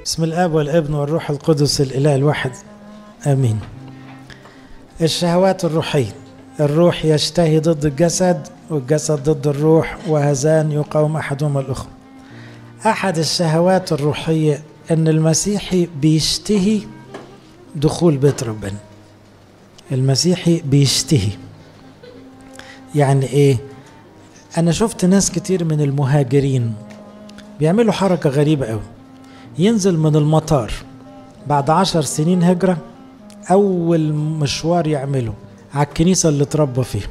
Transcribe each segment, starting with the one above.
بسم الآب والابن والروح القدس الإله الواحد آمين. الشهوات الروحية، الروح يشتهي ضد الجسد والجسد ضد الروح، وهذان يقاوم أحدهما الآخر. أحد الشهوات الروحية أن المسيحي بيشتهي دخول بيت ربنا. المسيحي بيشتهي، يعني إيه؟ أنا شفت ناس كتير من المهاجرين بيعملوا حركة غريبة أوي. ينزل من المطار بعد 10 سنين هجرة، أول مشوار يعمله على الكنيسة اللي اتربى فيها.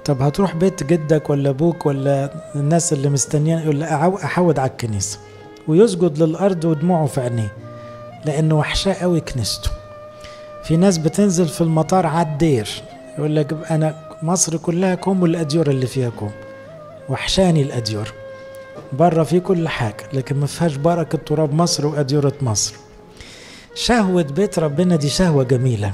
طب هتروح بيت جدك ولا أبوك ولا الناس اللي مستنيين؟ يقول لا، أحود على الكنيسة ويسجد للأرض ودموعه في عينيه، لأنه وحشاه قوي كنيسته. في ناس بتنزل في المطار على الدير، يقول لك أنا مصر كلها كوم والأديور اللي فيها كوم، وحشاني الأديور. بره في كل حاجة لكن ما فيهاش بركة تراب مصر وأديرة مصر. شهوة بيت ربنا دي شهوة جميلة.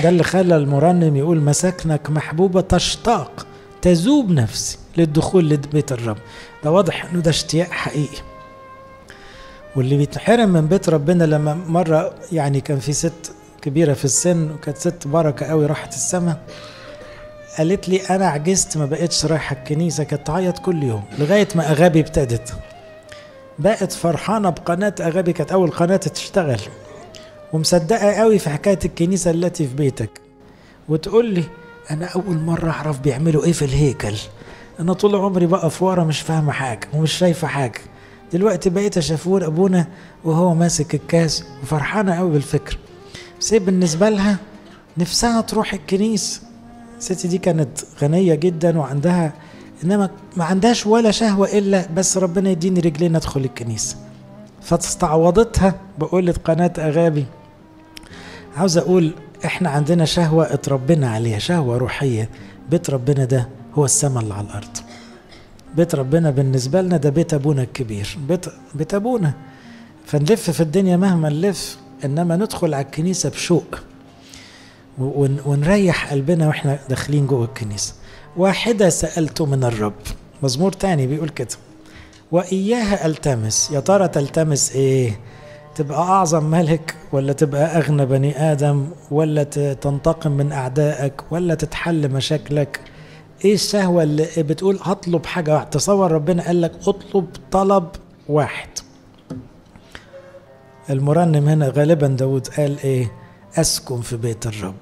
ده اللي خلى المرنم يقول مساكنك محبوبة تشتاق تذوب نفسي للدخول لبيت الرب. ده واضح انه ده اشتياق حقيقي. واللي بيتحرم من بيت ربنا، لما مرة يعني كان في ست كبيرة في السن وكانت ست بركة قوي راحت السماء، قالت لي أنا عجزت ما بقتش رايحة الكنيسة، كانت تعيط كل يوم لغاية ما أغابي ابتدت. بقت فرحانة بقناة أغابي، كانت أول قناة تشتغل، ومصدقة قوي في حكاية الكنيسة التي في بيتك. وتقول لي أنا أول مرة أعرف بيعملوا إيه في الهيكل. أنا طول عمري بقف ورا مش فاهمة حاجة ومش شايفة حاجة، دلوقتي بقيت أشوفون أبونا وهو ماسك الكاس وفرحانة قوي بالفكر. بس بالنسبة لها نفسها تروح الكنيسة. الست دي كانت غنية جدا وعندها، إنما ما عندهاش ولا شهوة إلا بس ربنا يديني رجلين أدخل الكنيسة. فتستعوضتها بقولة قناة أغابي. عاوز أقول إحنا عندنا شهوة اتربينا عليها، شهوة روحية. بيت ربنا ده هو السماء اللي على الأرض. بيت ربنا بالنسبة لنا ده بيت أبونا الكبير، بيت أبونا. فنلف في الدنيا مهما نلف، إنما ندخل على الكنيسة بشوق ونريح قلبنا وإحنا داخلين جوه الكنيسة. واحدة سألت من الرب، مزمور تاني بيقول كده، وإياها ألتمس. يا ترى تلتمس إيه؟ تبقى أعظم ملك، ولا تبقى أغنى بني آدم، ولا تنتقم من أعدائك، ولا تتحل مشاكلك؟ إيه الشهوة اللي بتقول هطلب حاجة واحدة؟ تصور ربنا قال لك اطلب طلب واحد. المرنم هنا غالبا داود قال إيه؟ أسكن في بيت الرب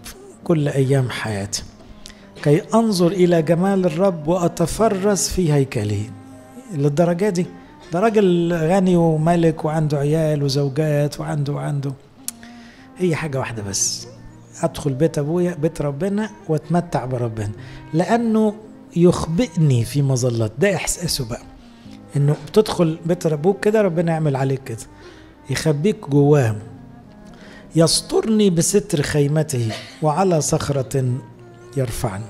كل أيام حياتي كي أنظر إلى جمال الرب وأتفرس في هيكله. للدرجة دي؟ ده راجل غني وملك وعنده عيال وزوجات وعنده هي حاجة واحدة بس، أدخل بيت أبويا بيت ربنا وأتمتع بربنا، لأنه يخبئني في مظلات. ده إحساسه بقى، إنه بتدخل بيت أبوك كده ربنا يعمل عليك كده، يخبيك جواه. يسترني بستر خيمته وعلى صخرة يرفعني.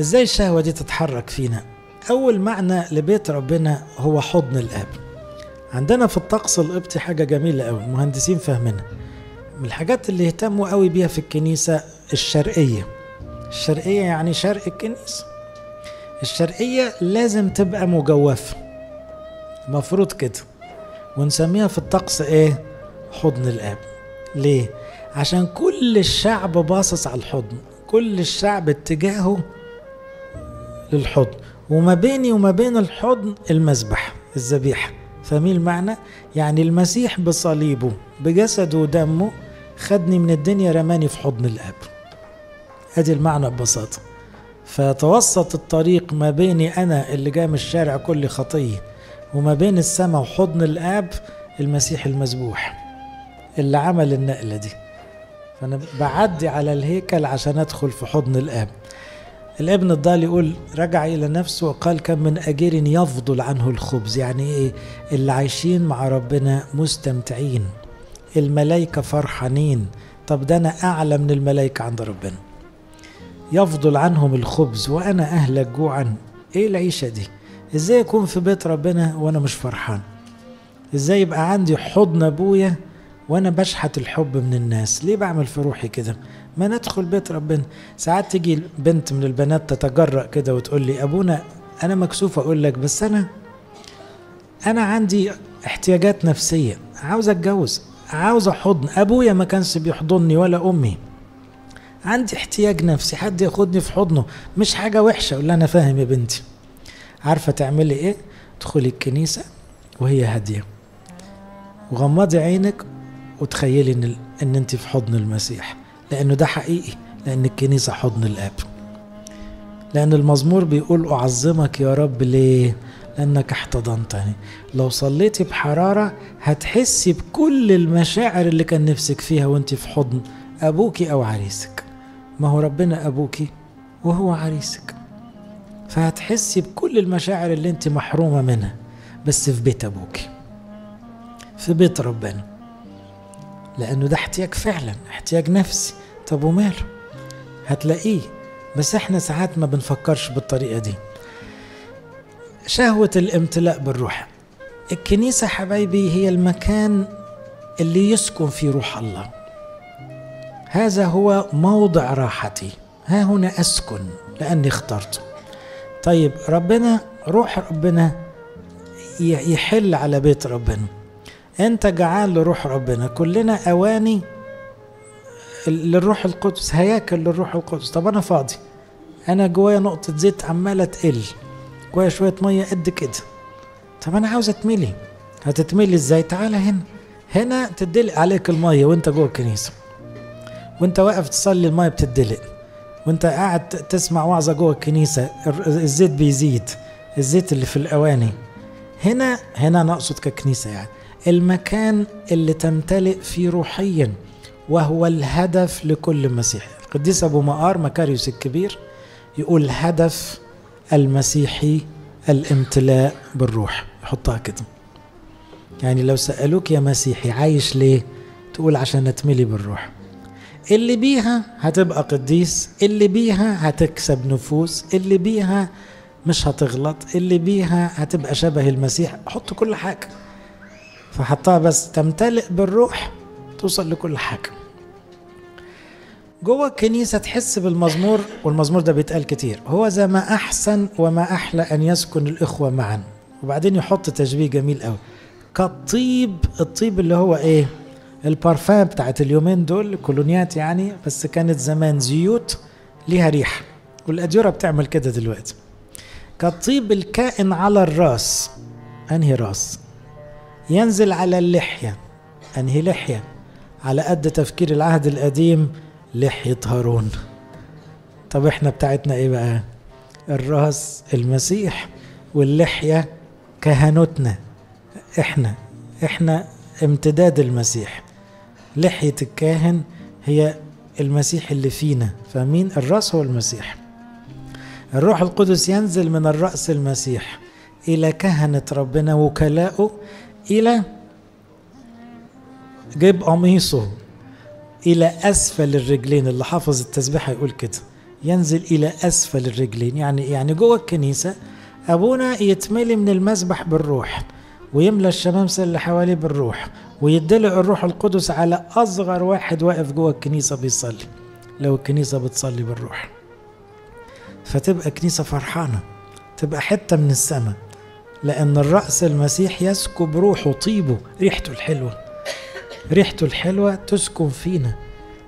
إزاي الشهوة دي تتحرك فينا؟ أول معنى لبيت ربنا هو حضن الآب. عندنا في الطقس القبطي حاجة جميلة أوي، المهندسين فاهمينها. من الحاجات اللي يهتموا أوي بيها في الكنيسة الشرقية. الشرقية يعني شرق الكنيسة. الشرقية لازم تبقى مجوفة، مفروض كده، ونسميها في الطقس إيه؟ حضن الآب. ليه؟ عشان كل الشعب باصص على الحضن، كل الشعب اتجاهه للحضن، وما بيني وما بين الحضن المذبح الذبيحة. فاهمين المعنى؟ يعني المسيح بصليبه بجسده ودمه خدني من الدنيا رماني في حضن الآب. ادي المعنى ببساطة. فتوسط الطريق ما بيني أنا اللي جاي من الشارع كل خطية وما بين السماء وحضن الآب المسيح المذبوح اللي عمل النقلة دي. فأنا بعدي على الهيكل عشان أدخل في حضن الآب. الابن الضال يقول رجع إلى نفسه وقال كم من أجير يفضل عنه الخبز. يعني إيه؟ اللي عايشين مع ربنا مستمتعين، الملائكة فرحانين. طب ده أنا أعلى من الملائكة عند ربنا. يفضل عنهم الخبز وأنا أهلك جوعا. إيه العيشة دي؟ إزاي أكون في بيت ربنا وأنا مش فرحان؟ إزاي يبقى عندي حضن أبويا وأنا بشحت الحب من الناس؟ ليه بعمل في روحي كده؟ ما ندخل بيت ربنا. ساعات تيجي بنت من البنات تتجرأ كده وتقول لي أبونا أنا مكسوفة أقول لك، بس أنا عندي احتياجات نفسية، عاوز أتجوز، عاوز حضن، أبويا ما كانش بيحضني ولا أمي، عندي احتياج نفسي، حد ياخدني في حضنه، مش حاجة وحشة. أقول لها أنا فاهم يا بنتي. عارفة تعملي إيه؟ تدخلي الكنيسة وهي هادية، وغمضي عينك وتخيلي إن أنت في حضن المسيح، لأنه ده حقيقي، لأن الكنيسة حضن الآب. لأن المزمور بيقول أعظمك يا رب. ليه؟ لأنك احتضنتني. لو صليتي بحرارة هتحسي بكل المشاعر اللي كان نفسك فيها وانت في حضن أبوكي أو عريسك. ما هو ربنا أبوكي وهو عريسك، فهتحسي بكل المشاعر اللي انت محرومة منها، بس في بيت أبوكي، في بيت ربنا، لأنه ده احتياج فعلا، احتياج نفسي. طب وماله؟ هتلاقيه. بس احنا ساعات ما بنفكرش بالطريقة دي. شهوة الامتلاء بالروح. الكنيسة حبايبي هي المكان اللي يسكن فيه روح الله. هذا هو موضع راحتي، ها هنا أسكن لأني اخترته. طيب ربنا، روح ربنا يحل على بيت ربنا. انت جعان لروح ربنا. كلنا أواني للروح القدس، هياكل للروح القدس. طب أنا فاضي، أنا جوايا نقطة زيت عمالة تقل، جوايا شوية مية قد كده. طب أنا عاوز أتملي. هتتملي إزاي؟ تعالى هنا تدلق عليك المية وانت جوه الكنيسة، وانت واقف تصلي المية بتدلق، وانت قاعد تسمع وعظة جوه الكنيسة الزيت بيزيد، الزيت اللي في الأواني. هنا نقصد ككنيسة، يعني المكان اللي تمتلئ فيه روحيا، وهو الهدف لكل مسيحي. القديس أبو مقار مكاريوس الكبير يقول هدف المسيحي الامتلاء بالروح، يحطها كده. يعني لو سألوك يا مسيحي عايش ليه؟ تقول عشان اتملي بالروح. اللي بيها هتبقى قديس، اللي بيها هتكسب نفوس، اللي بيها مش هتغلط، اللي بيها هتبقى شبه المسيح. حط كل حاجة، فحطها بس تمتلئ بالروح توصل لكل حاجة. جوه الكنيسة تحس بالمزمور، والمزمور ده بيتقال كتير، هو ذا ما أحسن وما أحلى أن يسكن الإخوة معا. وبعدين يحط تشبيه جميل قوي، كالطيب. الطيب اللي هو إيه؟ البارفان بتاعت اليومين دول، كولونيات يعني، بس كانت زمان زيوت ليها ريحة، والأديرة بتعمل كده دلوقتي. كالطيب الكائن على الراس. أنهي راس؟ ينزل على اللحية. أنهي لحية؟ على قد تفكير العهد القديم لحية هارون. طب احنا بتاعتنا ايه بقى؟ الراس المسيح، واللحية كهنوتنا. احنا امتداد المسيح. لحية الكاهن هي المسيح اللي فينا، فاهمين؟ الراس هو المسيح. الروح القدس ينزل من الرأس المسيح إلى كهنة ربنا وكلاؤه، إلى جيب قميصه، إلى أسفل الرجلين. اللي حافظ التسبيحة يقول كده، ينزل إلى أسفل الرجلين. يعني جوه الكنيسة أبونا يتملي من المسبح بالروح، ويملى الشمامسة اللي حواليه بالروح، ويدلق الروح القدس على أصغر واحد واقف جوه الكنيسة بيصلي، لو الكنيسة بتصلي بالروح. فتبقى كنيسة فرحانة، تبقى حتة من السماء، لأن الرأس المسيح يسكب روحه، طيبه، ريحته الحلوة تسكن فينا.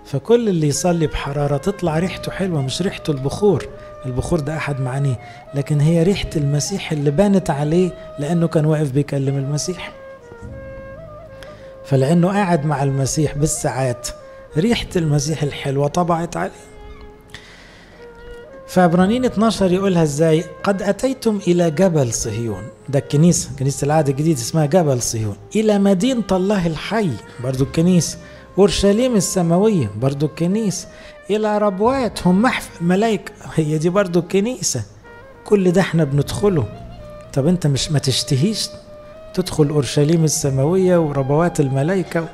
فكل اللي يصلي بحرارة تطلع ريحته حلوة، مش ريحته البخور ده أحد معانيه، لكن هي ريحة المسيح اللي بانت عليه لأنه كان واقف بيكلم المسيح. فلأنه قاعد مع المسيح بالساعات، ريحة المسيح الحلوة طبعت عليه. فعبرانيين 12 يقولها ازاي؟ قد أتيتم إلى جبل صهيون. ده كنيسة العهد الجديد اسمها جبل صهيون. إلى مدينة الله الحي، برضو الكنيسة. أورشليم السماوية، برضو الكنيسة. إلى ربوات هم محفل ملائكة، هي دي برضو الكنيسة. كل ده احنا بندخله. طب انت مش ما تشتهيش تدخل أورشليم السماوية وربوات الملائكة؟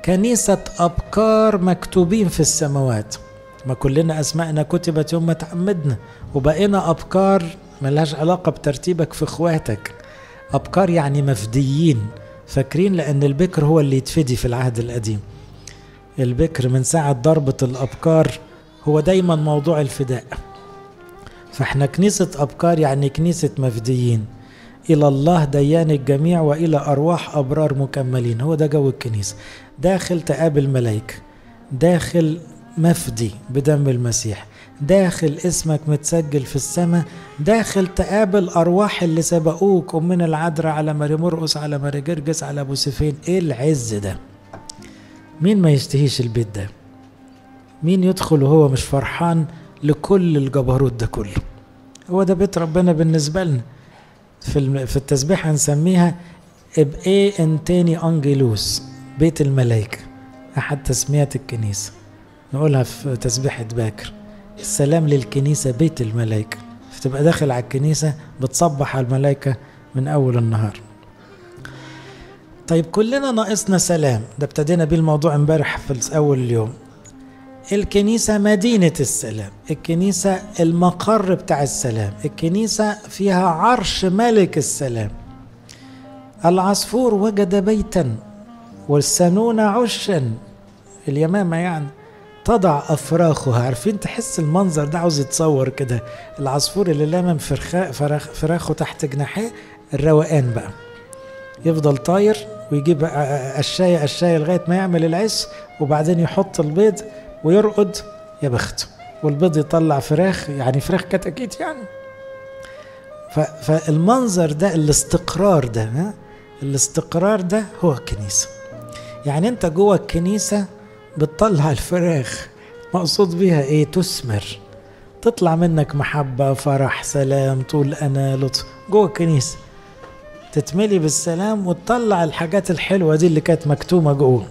كنيسة أبكار مكتوبين في السماوات. ما كلنا أسماءنا كتبت يوم ما تعمدنا، وبقينا أبكار ملهاش علاقة بترتيبك في إخواتك. أبكار يعني مفديين. فاكرين؟ لأن البكر هو اللي يتفدي في العهد القديم. البكر من ساعة ضربة الأبكار هو دايما موضوع الفداء. فاحنا كنيسة أبكار، يعني كنيسة مفديين. إلى الله ديان الجميع وإلى أرواح أبرار مكملين. هو ده جو الكنيسة. داخل تقابل ملائكة، داخل مفدي بدم المسيح، داخل اسمك متسجل في السماء، داخل تقابل أرواح اللي سبقوك، ومن العذراء على ماري مرقس على ماري جرجس على أبو سيفين. إيه العز ده؟ مين ما يشتهيش البيت ده؟ مين يدخل وهو مش فرحان لكل الجبروت ده كله؟ هو ده بيت ربنا بالنسبة لنا. في التسبيح هنسميها ابقى انتاني انجلوس، بيت الملائكة، أحد تسميات الكنيسة. نقولها في تسبيحة باكر، السلام للكنيسة بيت الملائكة. فتبقى داخل على الكنيسة بتصبح على الملائكة من أول النهار. طيب كلنا ناقصنا سلام، ده ابتدينا بيه الموضوع امبارح في أول اليوم. الكنيسة مدينة السلام، الكنيسة المقر بتاع السلام، الكنيسة فيها عرش ملك السلام. العصفور وجد بيتا والسنون عشا، اليمامة يعني تضع أفراخها. عارفين تحس المنظر ده عاوز يتصور كده، العصفور اللي لامم فراخه تحت جناحيه، الروقان بقى يفضل طاير ويجيب الشاي لغاية ما يعمل العش، وبعدين يحط البيض ويرقد، يا بخته، والبيض يطلع فراخ، يعني فراخ كتاكيت يعني. فالمنظر ده، الاستقرار ده، الاستقرار ده هو الكنيسة. يعني انت جوه الكنيسة بتطلع الفراخ، مقصود بيها ايه؟ تثمر، تطلع منك محبة، فرح، سلام، طول أنا، لطف. جوه الكنيسة تتملي بالسلام وتطلع الحاجات الحلوة دي اللي كانت مكتومة جوه.